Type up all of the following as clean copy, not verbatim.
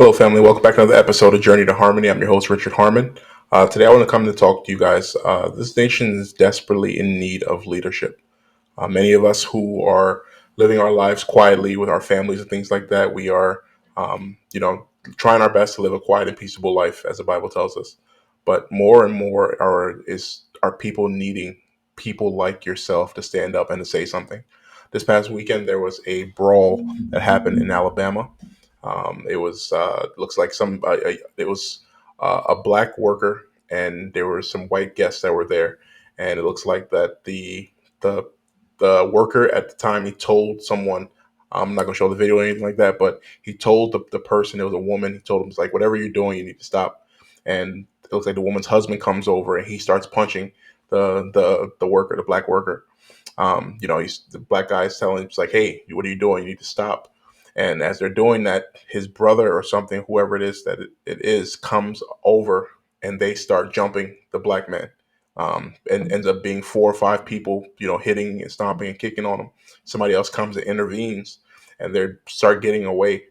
Hello, family. Welcome back to another episode of Journey to Harmony. I'm your host, Richard Harmon. Today, I want to come to talk to you guys. This nation is desperately in need of leadership. Many of us who are living our lives quietly with our families and things like that, we are, trying our best to live a quiet and peaceable life, as the Bible tells us. But more and more are people needing people like yourself to stand up and to say something. This past weekend, there was a brawl that happened in Alabama. It was looks like it was a black worker, and there were some white guests that were there, and it looks like that the the worker at the time, he told someone. I'm not gonna show the video or anything like that, but he told the person, it was a woman. He told him, it's like, whatever you're doing, you need to stop. And it looks like the woman's husband comes over and he starts punching the worker, the black worker. He's the black guy's telling him, it's like, hey, what are you doing? You need to stop. And as they're doing that, his brother or something, whoever it is that it is, comes over and they start jumping the black man. And ends up being four or five people, hitting and stomping and kicking on him. Somebody else comes and intervenes, and they start getting away.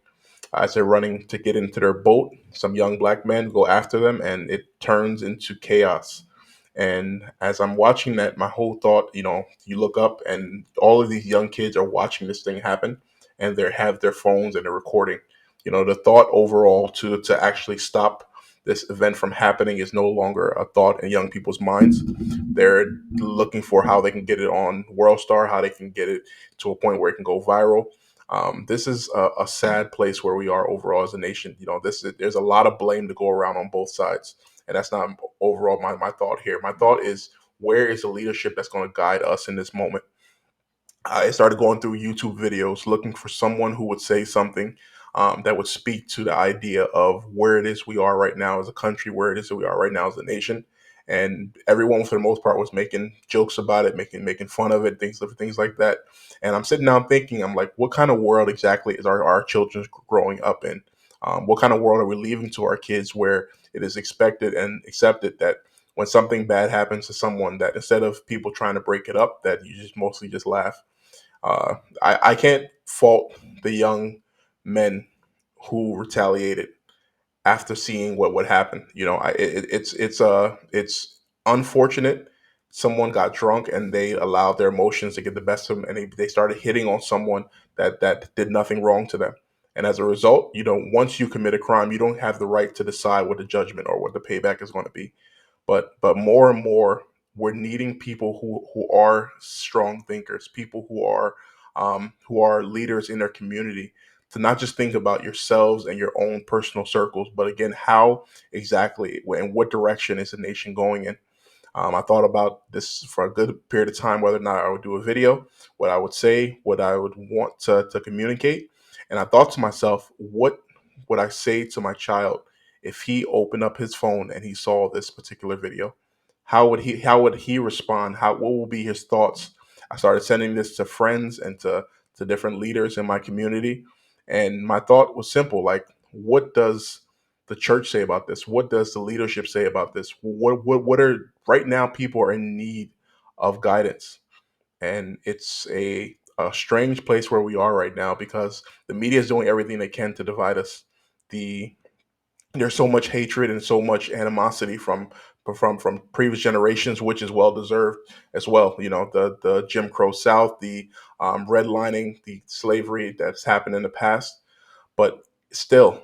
As they're running to get into their boat, some young black men go after them, and it turns into chaos. And as I'm watching that, my whole thought, you look up and all of these young kids are watching this thing happen, and they have their phones and they're recording. The thought overall to actually stop this event from happening is no longer a thought in young people's minds. They're looking for how they can get it on World Star, how they can get it to a point where it can go viral. This is a sad place where we are overall as a nation. There's a lot of blame to go around on both sides, and that's not overall my thought here. My thought is, where is the leadership that's going to guide us in this moment? I started going through YouTube videos looking for someone who would say something that would speak to the idea of where it is we are right now as a country, where it is that we are right now as a nation. And everyone, for the most part, was making jokes about it, making fun of it, things like that. And I'm sitting down thinking, I'm like, what kind of world exactly is our children growing up in? What kind of world are we leaving to our kids, where it is expected and accepted that when something bad happens to someone, that instead of people trying to break it up, that you just mostly just laugh? I can't fault the young men who retaliated after seeing what happened. It's unfortunate. Someone got drunk and they allowed their emotions to get the best of them, and they started hitting on someone that did nothing wrong to them. And as a result, once you commit a crime, you don't have the right to decide what the judgment or what the payback is going to be. But more and more, we're needing people who are strong thinkers, people who are leaders in their community, to not just think about yourselves and your own personal circles, but again, how exactly and what direction is the nation going in? I thought about this for a good period of time, whether or not I would do a video, what I would say, what I would want to communicate. And I thought to myself, what would I say to my child if he opened up his phone and he saw this particular video? How would he respond? What will be his thoughts? I started sending this to friends and to different leaders in my community. And my thought was simple, like, what does the church say about this? What does the leadership say about this? What are right now, people are in need of guidance, and it's a strange place where we are right now, because the media is doing everything they can to divide us. The There's so much hatred and so much animosity from previous generations, which is well deserved as well. The Jim Crow South, the redlining, the slavery that's happened in the past, but still,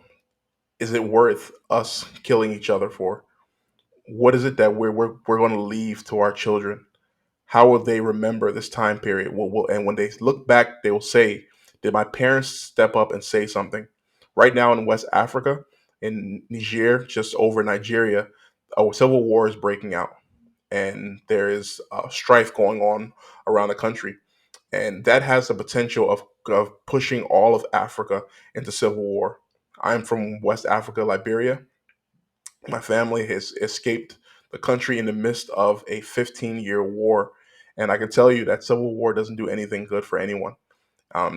is it worth us killing each other for? What is it that we're going to leave to our children? How will they remember this time period? And when they look back, they will say, did my parents step up and say something? Right now in West Africa, in Niger, just over Nigeria, a civil war is breaking out, and there is strife going on around the country. And that has the potential of pushing all of Africa into civil war. I'm from West Africa, Liberia. My family has escaped the country in the midst of a 15-year war. And I can tell you that civil war doesn't do anything good for anyone.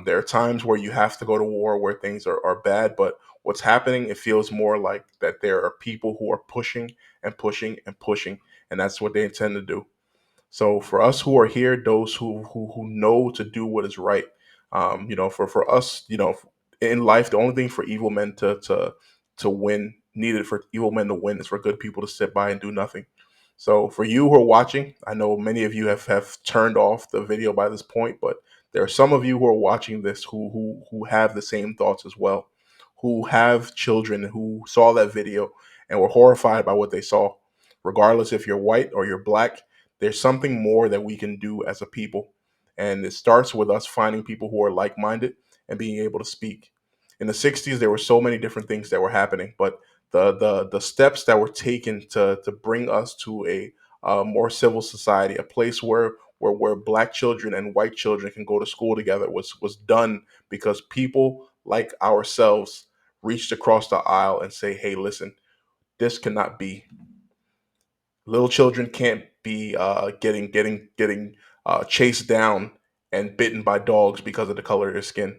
There are times where you have to go to war, where things are bad, but what's happening, it feels more like that there are people who are pushing and pushing and pushing, and that's what they intend to do. So for us who are here, those who know to do what is right, for us, in life, the only thing for evil men to win, needed for evil men to win, is for good people to sit by and do nothing. So for you who are watching, I know many of you have turned off the video by this point, but there are some of you who are watching this who have the same thoughts as well, who have children who saw that video and were horrified by what they saw. Regardless if you're white or you're black, there's something more that we can do as a people. And it starts with us finding people who are like minded and being able to speak. In the 60s, there were so many different things that were happening, but the steps that were taken to bring us to a more civil society, a place where black children and white children can go to school together, was done because people like ourselves reached across the aisle and say, "Hey, listen, this cannot be. Little children can't be getting chased down and bitten by dogs because of the color of their skin.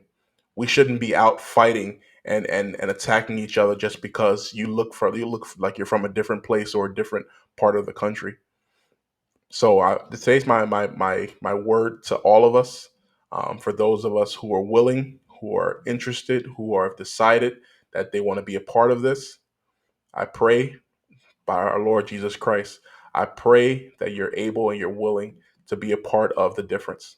We shouldn't be out fighting and attacking each other just because you look like you're from a different place or a different part of the country." So today's my word to all of us. For those of us who are willing, who are interested, who are decided that they want to be a part of this, I pray by our Lord Jesus Christ, I pray that you're able and you're willing to be a part of the difference.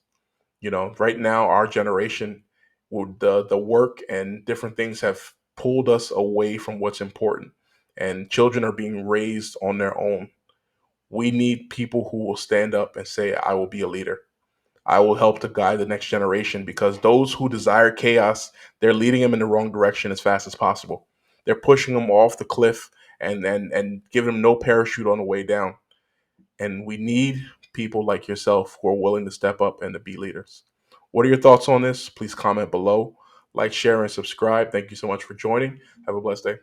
You know, right now, our generation, the work and different things have pulled us away from what's important, and children are being raised on their own. We need people who will stand up and say, "I will be a leader. I will help to guide the next generation," because those who desire chaos, they're leading them in the wrong direction as fast as possible. They're pushing them off the cliff and giving them no parachute on the way down. And we need people like yourself who are willing to step up and to be leaders. What are your thoughts on this? Please comment below. Like, share, and subscribe. Thank you so much for joining. Have a blessed day.